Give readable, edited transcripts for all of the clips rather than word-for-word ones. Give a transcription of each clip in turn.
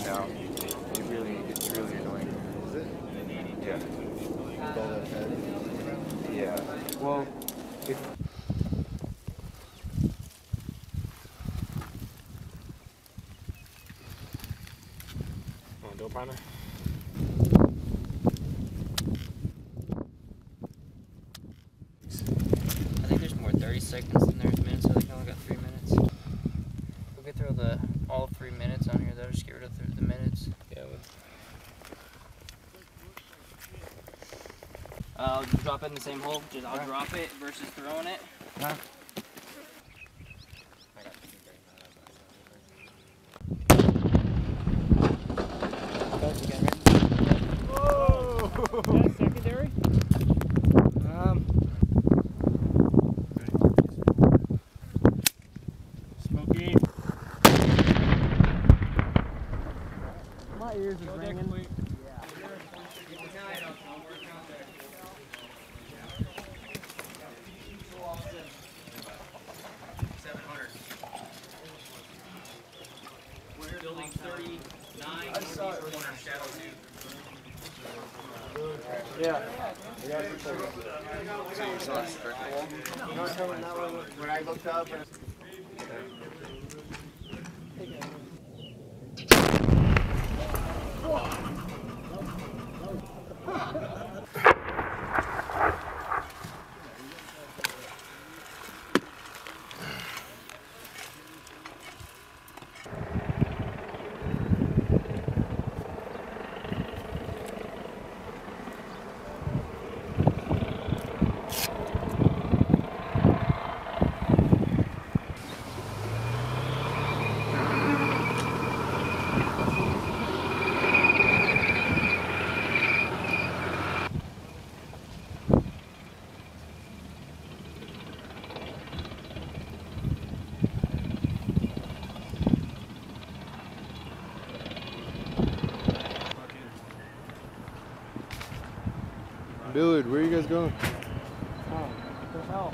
out. It's really annoying. Is it? Yeah. With all that head? Yeah. Well, if Dope partner. I think there's more 30 seconds than there's minutes, so I think I only got 3 minutes. We'll get through all 3 minutes on here though, just get rid of the minutes. Yeah. I'll just drop it in the same hole. I'll drop it versus throwing it. That's secondary? Smokey. My ears are ringing. Building 39. I saw it. Shadow Yeah. so you saw it strike the wall. You know what I'm talking about? When I looked up and Billard, where are you guys going? Oh, what the hell?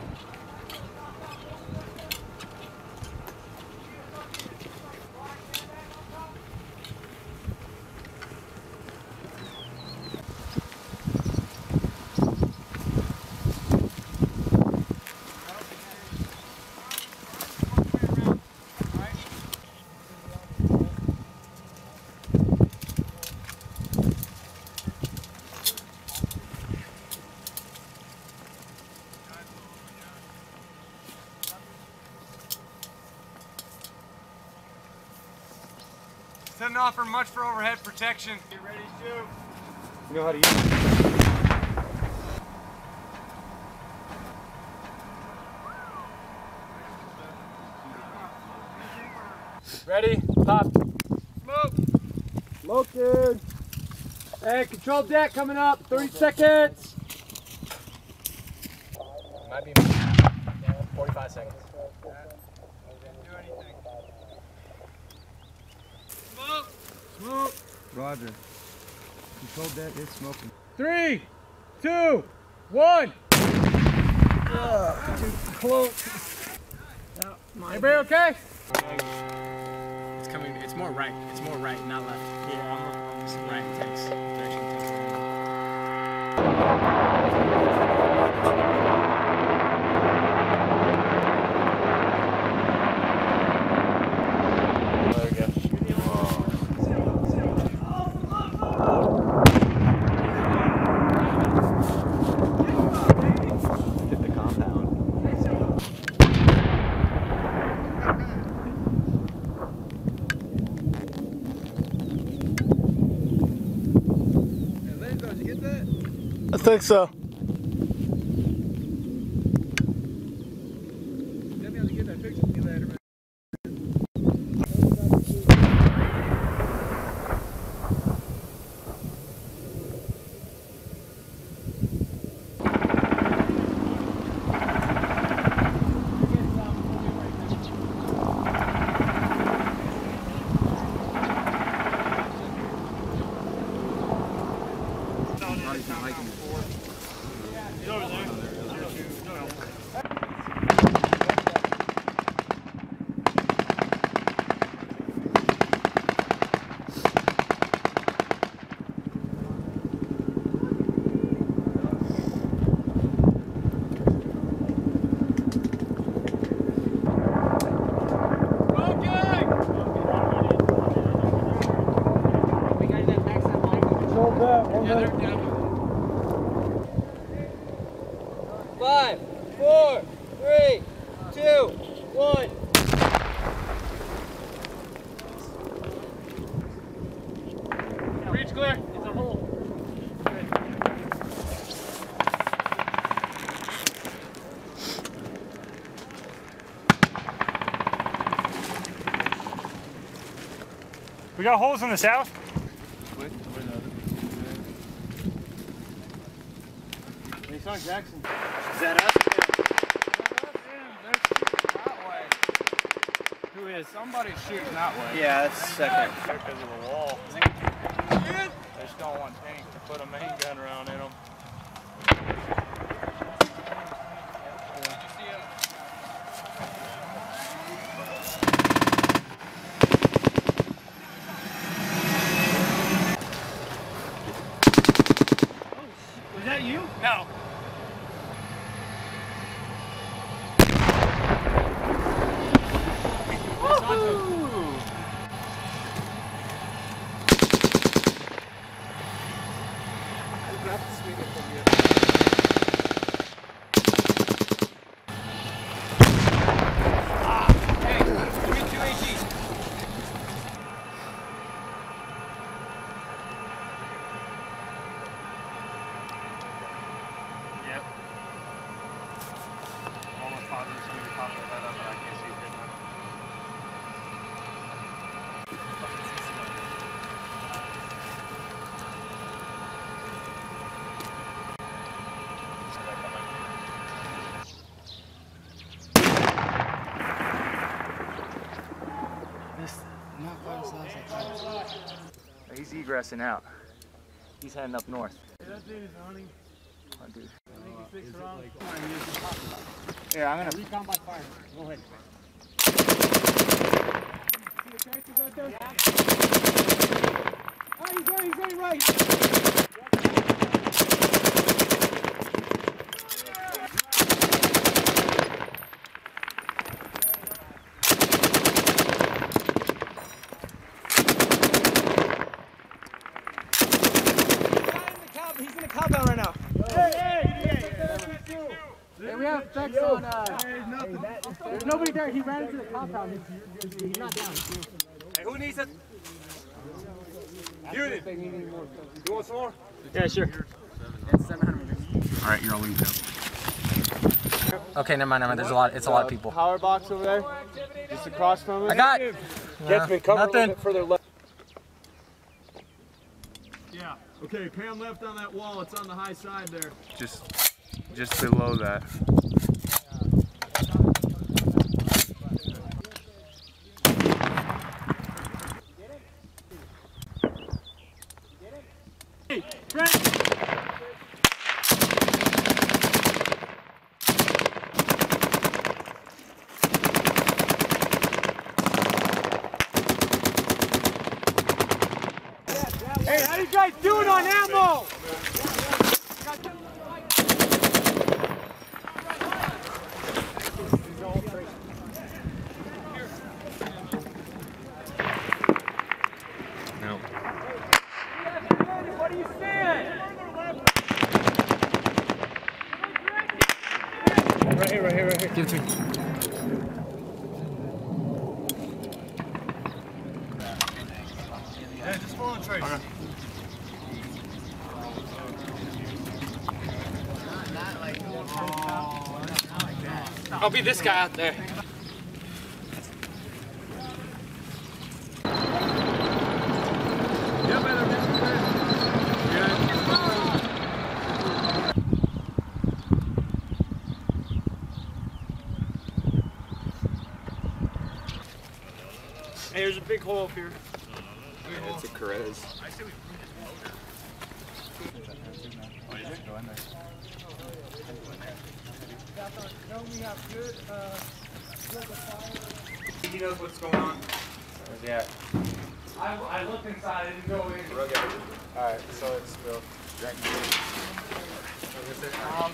Doesn't offer much for overhead protection. Get ready to shoot. You know how to use it? Ready? Pop. Smoke. Smoke, dude. Hey, control deck coming up. 30 seconds. Might be 45 seconds. Smoke. Roger. Control deck is smoking. 3, 2, 1. Too close. Everybody okay? It's coming. It's more right. It's more right, not left. Yeah. It's right. It takes direction. I think so. 5, 4, 3, 2, 1. Reach clear. It's a hole. We got holes in the south. It's on Jackson. Is that us? Who is? Somebody's shooting that way. Yeah, that's second. Because of the wall. They just don't want Tank to put a main gun around in them. Was that you? No. Yep. Almost positive somebody popped their head up, but I can't see it. He's egressing out. He's heading up north. That dude is running. Oh, dude. I think he fixed it wrong. Here, I'm gonna. Recon by fire. Go ahead. Oh, he's right. He's in the compound right now. Hey, we have effects on, there's nobody there. He ran into the compound. He's not down. Hey, who needs it? Unit. You want some more? Yeah, sure. All right, you're all leaving now. Okay, never mind. There's a lot. It's a lot of people. Power box over there, just across from us. I got. Nothing. further left. Yeah. Okay, pan left on that wall. It's on the high side there. Just below that. Hey, Brent. Hey, how you guys doing on ammo? No. What are you seeing? Right here. Give it to me. Yeah, just follow the trace. Okay. I'll be this guy out there. Hey, there's a big hole up here. It's a Carez. He knows what's going on. Where's he at? I looked inside. I didn't go in. Alright, so it's still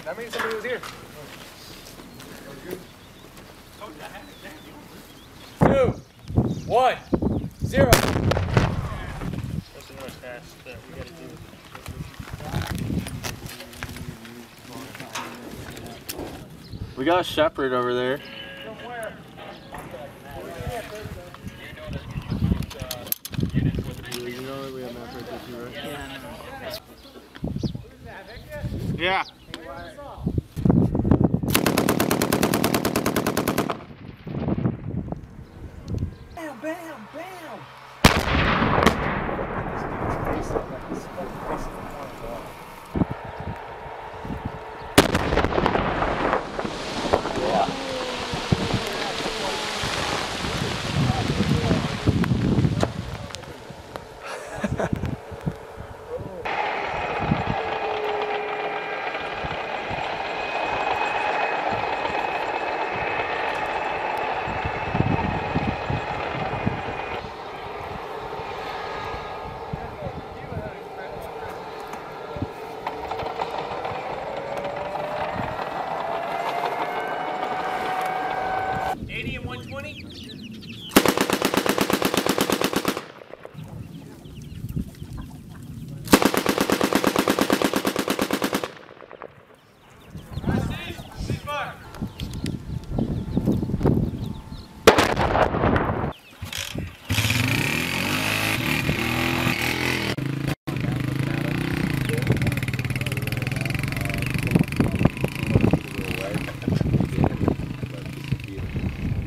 that means somebody was here. 2, 1, 0. That's the north pass that we gotta do. got a shepherd over there. You know that we have map right there too, right? Yeah. Bam, bam, bam!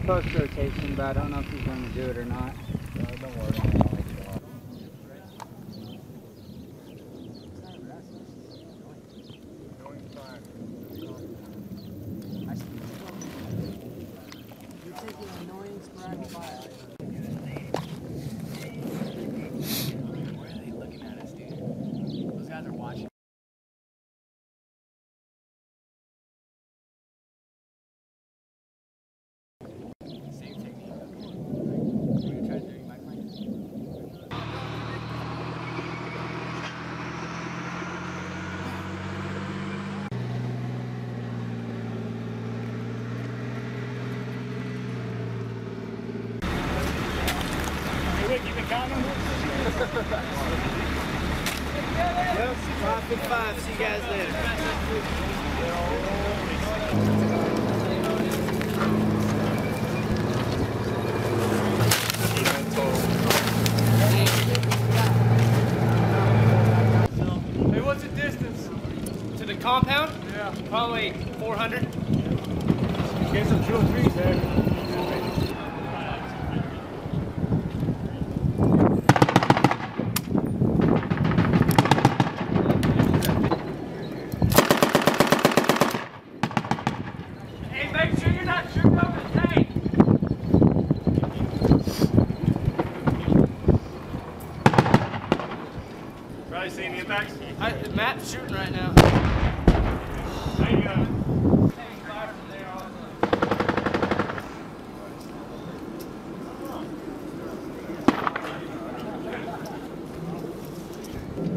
Post rotation, but I don't know if he's going to do it or not. Don't worry. You're taking annoying sporadic fire. Where are they looking at us, dude? Those guys are watching. Same technique. We're gonna try 30 microns. Yep, 555. See you guys later. Hey, what's the distance? To the compound? Yeah. Probably 400. Get some 203s there. Hey, make sure you're not shooting over the tank. Probably seeing the impacts. Matt's shooting right now. There you go.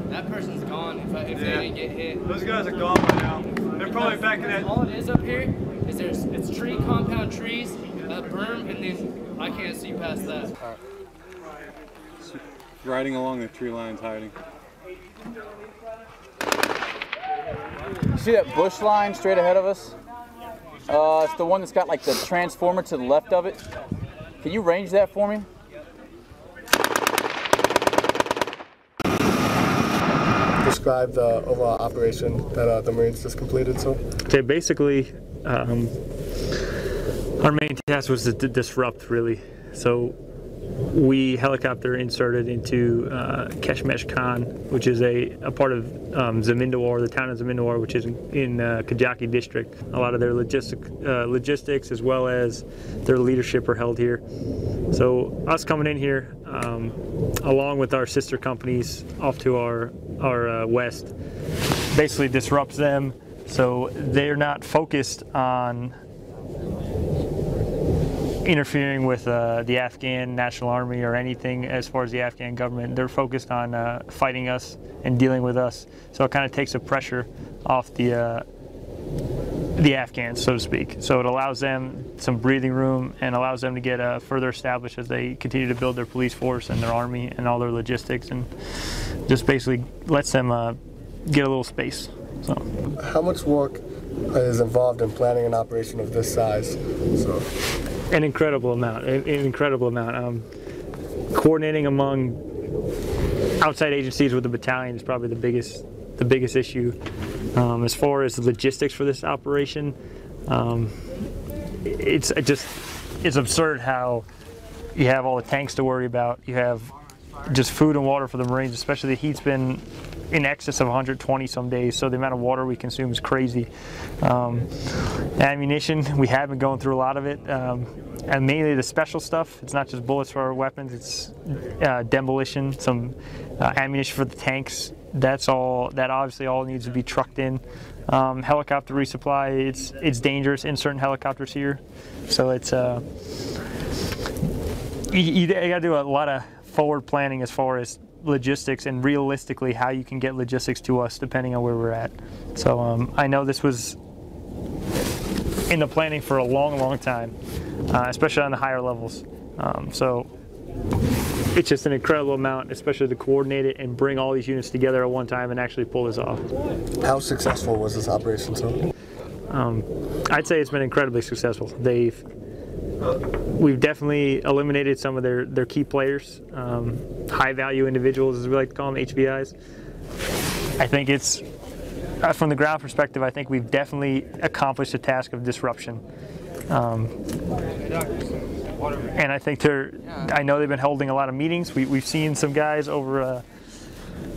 That person's gone if they didn't get hit. Those guys are gone by now. They're probably back in that. All it is up here is it's tree, compound trees, a berm, and then I can't see past that. Riding along the tree lines hiding. See that bush line straight ahead of us? It's the one that's got like the transformer to the left of it. Can you range that for me? Describe the overall operation that the Marines just completed. So, okay, basically, our main task was to disrupt, really. So we helicopter inserted into Kashmesh Khan, which is a part of Zamindawar, the town of Zamindawar, which is in Kajaki district. A lot of their logistics as well as their leadership are held here. So us coming in here, along with our sister companies off to our west, basically disrupts them. So they're not focused on interfering with the Afghan National Army or anything as far as the Afghan government. They're focused on fighting us and dealing with us. So it kind of takes the pressure off the Afghans, so to speak. So it allows them some breathing room and allows them to get further established as they continue to build their police force and their army and all their logistics, and just basically lets them get a little space. So, how much work is involved in planning an operation of this size. So, an incredible amount. An incredible amount. Coordinating among outside agencies with the battalion is probably the biggest issue. As far as the logistics for this operation, it's absurd how you have all the tanks to worry about. You have just food and water for the Marines, especially the heat's been in excess of 120 some days, so the amount of water we consume is crazy. Ammunition, we have been going through a lot of it, and mainly the special stuff. It's not just bullets for our weapons, it's demolition, some ammunition for the tanks. That obviously all needs to be trucked in. Helicopter resupply, it's dangerous in certain helicopters here, so it's you gotta do a lot of forward planning as far as logistics and realistically how you can get logistics to us depending on where we're at. So I know this was in the planning for a long time, especially on the higher levels. So it's just an incredible amount, especially to coordinate it and bring all these units together at one time and actually pull this off. How successful was this operation, so? I'd say it's been incredibly successful. We've definitely eliminated some of their key players, high value individuals as we like to call them, HVIs. I think it's, from the ground perspective, I think we've definitely accomplished the task of disruption. And I think I know they've been holding a lot of meetings. We've seen some guys over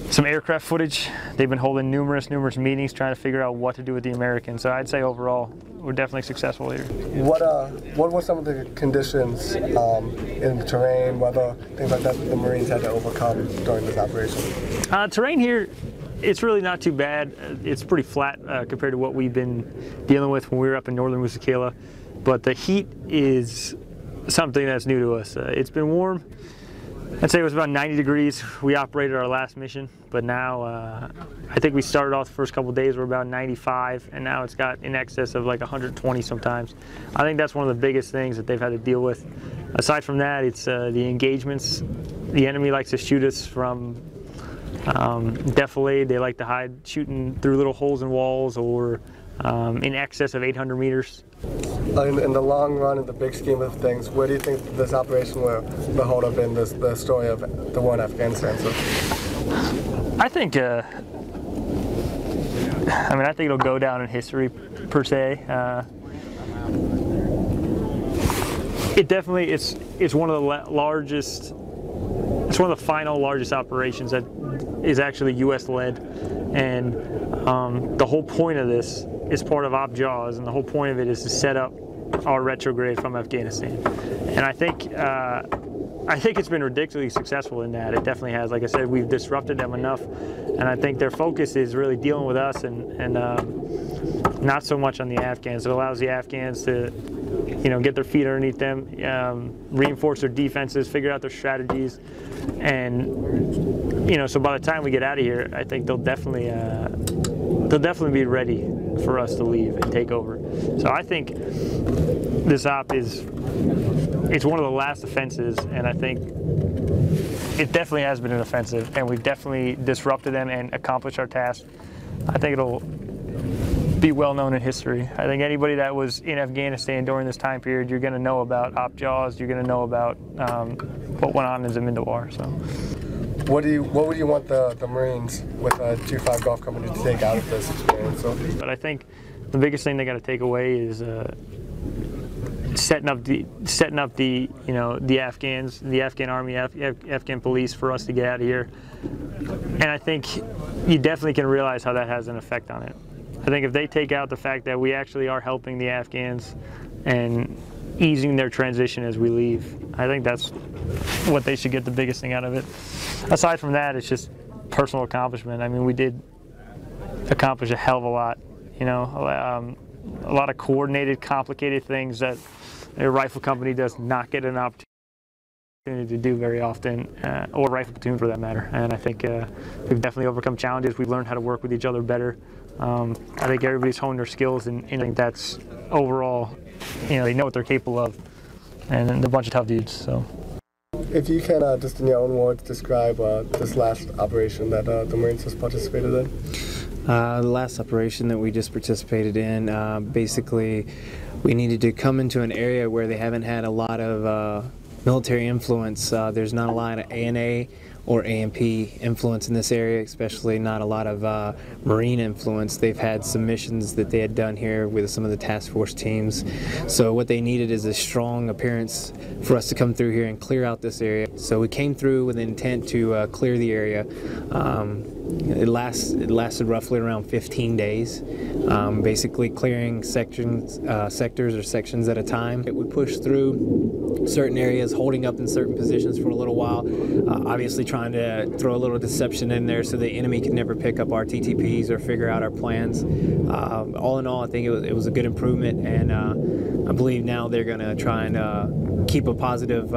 some aircraft footage. They've been holding numerous meetings trying to figure out what to do with the Americans. So I'd say overall, we're definitely successful here. What were some of the conditions in the terrain, weather, things like that the Marines had to overcome during this operation? Terrain here, it's really not too bad. It's pretty flat compared to what we've been dealing with when we were up in northern Musakela. But the heat is something that's new to us. It's been warm. I'd say it was about 90 degrees. We operated our last mission, but now I think we started off the first couple of days, we're about 95, and now it's got in excess of like 120 sometimes. I think that's one of the biggest things that they've had to deal with. Aside from that, it's the engagements. The enemy likes to shoot us from defilade. They like to hide shooting through little holes in walls or in excess of 800 meters. In the long run, in the big scheme of things, where do you think this operation will hold up in the story of the war in Afghanistan? So? I think, I think it'll go down in history per se. It definitely, it's one of the largest, it's one of the final largest operations that is actually U.S. led, and the whole point of this is part of OpJaws, and the whole point of it is to set up our retrograde from Afghanistan. And I think it's been ridiculously successful in that. It definitely has. Like I said, we've disrupted them enough, and I think their focus is really dealing with us and not so much on the Afghans. It allows the Afghans to, get their feet underneath them, reinforce their defenses, figure out their strategies, and so by the time we get out of here, I think they'll definitely be ready for us to leave and take over. So I think this op it's one of the last offenses, and I think it definitely has been an offensive, and we've definitely disrupted them and accomplished our task. I think it'll be well known in history. I think anybody that was in Afghanistan during this time period, you're going to know about OpJaws, you're going to know about what went on in Zamindawar. So. What would you want the Marines with a 2-5 Golf Company to take out of this experience? So? But I think the biggest thing they got to take away is setting up the Afghans, the Afghan army, Afghan police for us to get out of here. And I think you definitely can realize how that has an effect on it. I think if they take out the fact that we actually are helping the Afghans and easing their transition as we leave, I think that's what they should get the biggest thing out of it. Aside from that, it's just personal accomplishment. I mean, we did accomplish a hell of a lot, a lot of coordinated, complicated things that a rifle company does not get an opportunity to do very often, or rifle platoon for that matter. And I think we've definitely overcome challenges. We've learned how to work with each other better. I think everybody's honed their skills, and I think that's overall, they know what they're capable of, and they're a bunch of tough dudes. So, if you can just in your own words describe this last operation that the Marines has participated in. The last operation that we just participated in, basically we needed to come into an area where they haven't had a lot of military influence. There's not a lot of ANA or AMP influence in this area, especially not a lot of Marine influence. They've had some missions that they had done here with some of the task force teams. So what they needed is a strong appearance for us to come through here and clear out this area. So we came through with the intent to clear the area. It lasted roughly around 15 days, basically clearing sectors or sections at a time. We pushed through certain areas, holding up in certain positions for a little while, obviously trying to throw a little deception in there so the enemy could never pick up our TTPs or figure out our plans. All in all, I think it was a good improvement, and I believe now they're going to try and keep a positive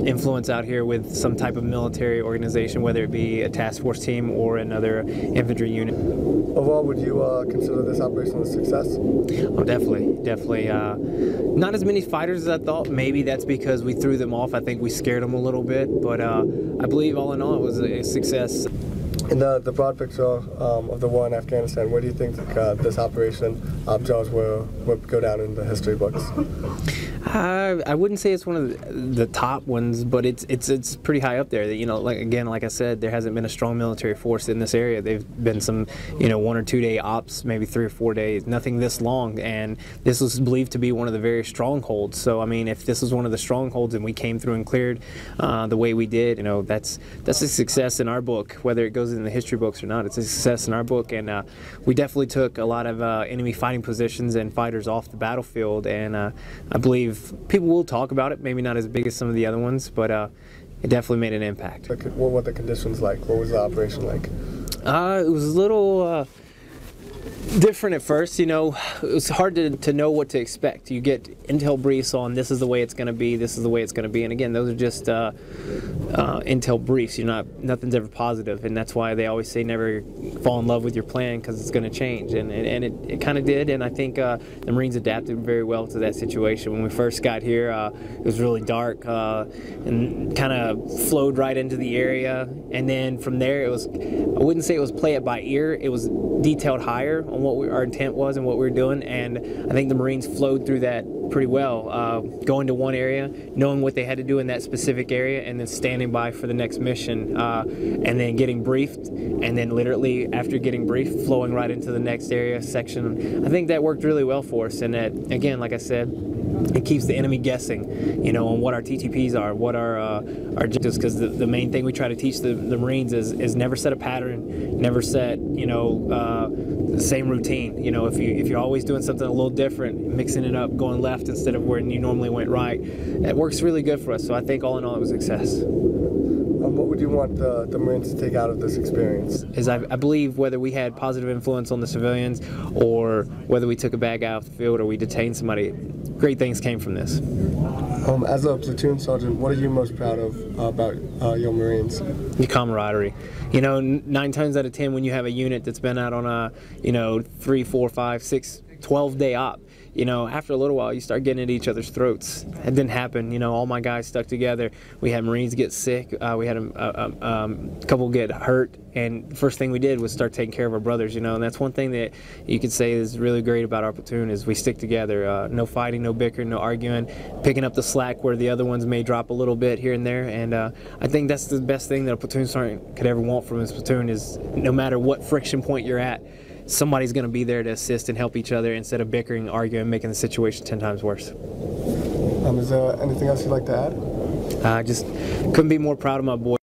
influence out here with some type of military organization, whether it be a task force team or another infantry unit. Overall, would you consider this operation a success? Oh, definitely. Not as many fighters as I thought. Maybe that's because we threw them off. I think we scared them a little bit, but I believe all in all it was a success. In the broad picture of the war in Afghanistan, where do you think this operation Jaws will go down in the history books? I wouldn't say it's one of the top ones, but it's pretty high up there. You know, like I said, there hasn't been a strong military force in this area. They've been some, 1 or 2 day ops, maybe 3 or 4 days, nothing this long, and this was believed to be one of the very strongholds. So I mean, if this was one of the strongholds and we came through and cleared the way we did, that's a success in our book, whether it goes in the history books or not. It's a success in our book, and we definitely took a lot of enemy fighting positions and fighters off the battlefield, and I believe people will talk about it, maybe not as big as some of the other ones, but it definitely made an impact. What were the conditions like? What was the operation like? It was a little different at first. It was hard to know what to expect. You get intel briefs on this is the way it's going to be, this is the way it's going to be, and again, those are just intel briefs. Nothing's ever positive, and that's why they always say never fall in love with your plan, because it's going to change, and it kind of did. And I think the Marines adapted very well to that situation. When we first got here, it was really dark and kind of flowed right into the area, and then from there I wouldn't say it was play it by ear, it was detailed higher on what our intent was and what we were doing, and I think the Marines flowed through that pretty well, going to one area, knowing what they had to do in that specific area, and then standing by for the next mission, and then getting briefed, and then literally after getting briefed, flowing right into the next area, section. I think that worked really well for us, and that, again, like I said, it keeps the enemy guessing, on what our TTPs are, what our objectives, because the main thing we try to teach the Marines is never set a pattern, never set, the same routine. If you're always doing something a little different, mixing it up, going left instead of where you normally went right, it works really good for us. So I think all in all it was a success. What would you want the Marines to take out of this experience? I believe whether we had positive influence on the civilians, or whether we took a bag out of the field, or we detained somebody, great things came from this. As a platoon sergeant, what are you most proud of about your Marines? The camaraderie. 9 times out of 10, when you have a unit that's been out on a 3, 4, 5, 6, 12-day op, after a little while you start getting at each other's throats. It didn't happen. All my guys stuck together. We had Marines get sick. We had a couple get hurt, and the first thing we did was start taking care of our brothers. And that's one thing that you could say is really great about our platoon, is we stick together. No fighting, no bickering, no arguing, picking up the slack where the other ones may drop a little bit here and there. And I think that's the best thing that a platoon sergeant could ever want from his platoon, is no matter what friction point you're at, somebody's going to be there to assist and help each other instead of bickering, arguing, making the situation 10 times worse. Is there anything else you'd like to add? I just couldn't be more proud of my boys.